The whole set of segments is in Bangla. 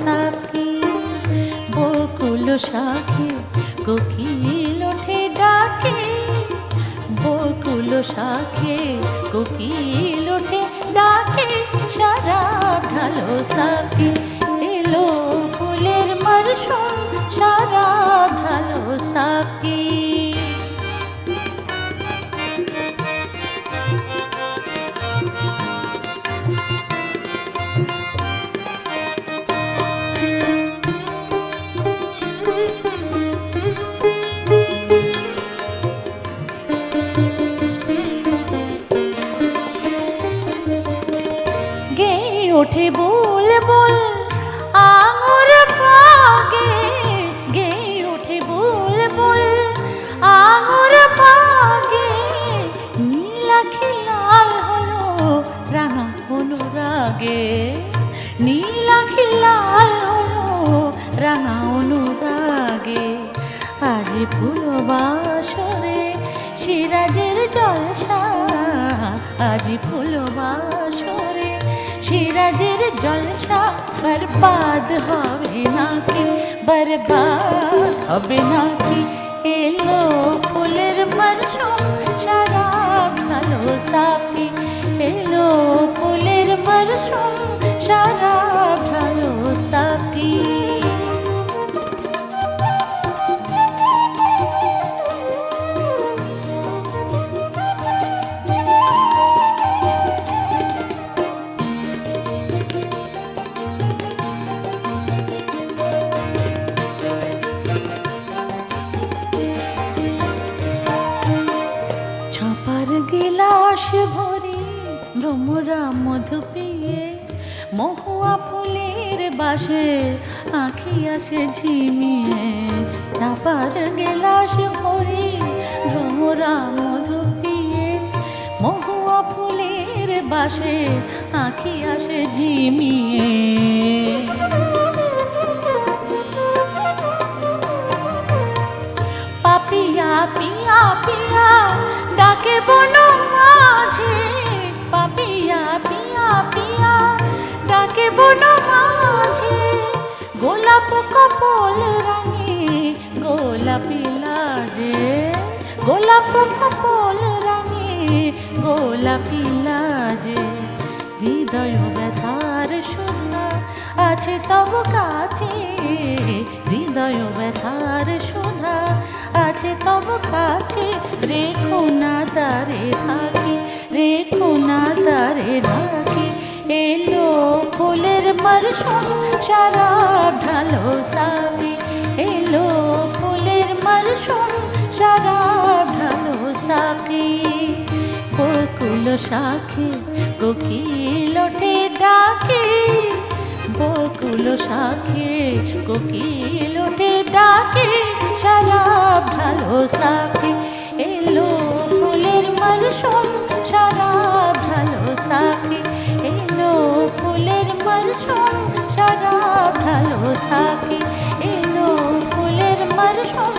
সাথী। বকুল শাখে কোকিল ওঠে ডাকে, বকুল শাখে কোকিল ওঠে ডাকে, সারা ঢালো সাথী। এলো ফুলের মরশুম, সারা ঢালো সাথী। ওঠে বল বল আঙুর বাগে, গে ওঠে বল বল আঙুর বাগে, নীলাখি লাল হলো রাঙা অনুরাগে, নীলাখি লাল হলো রাঙা অনুরাগে। আজ ফুল বাসরে সিরাজের জলসা, আজ ফুল বাসরে সিরাজের জলসা, বরবাদ হবে নাকি, বরবাদ হবে নাকি। এলো ফুলের মরশুম, সারা ঢালো সাথী। এলো ফুলের মরশুম, সারা ঢালো সাথী। গিলাস ভরি ভ্রমরা মধু পিয়ে, মহুয়া ফুলের বাসে আঁখি আসে ঝিমিয়ে। চাপার গিলাস ভরি ভ্রমরা মধু পিয়ে, মহুয়া ফুলের বাসে আঁখি আসে ঝিমিয়ে। পাপিয়া পিয়া পিয়া ডাকে বন মাঝে, পাপিয়া পিয়া পিয়া ডাকে বন মাঝে। গোলাপ কপল রাঙে গোলাপি লাজে, গোলাপ কপল রাঙে গোলাপি লাজে। হৃদয় ব্যথার সুধা আছে তব কাছে, হৃদয় ব্যথার সুধা আছে তব কাছে। রেখো না তারে ঢাকি, রেখো না তারে ঢাকি। এলো ফুলের মরশুম, সারা ঢালো সাথী। এলো ফুলের মরশুম, সারা ঢালো সাথী। বকুল শাখে কোকিল ওঠে ডাকে, বকুল শাখে কোকিল ওঠে ডাকে, সারা ঢালো সাথী। এলো ফুলের মরশুম, সারা ঢালো সাথী। এলো ফুলের মরশুম, সারা ঢালো সাথী। এলো ফুলের মরশুম,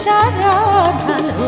সারা ঢালো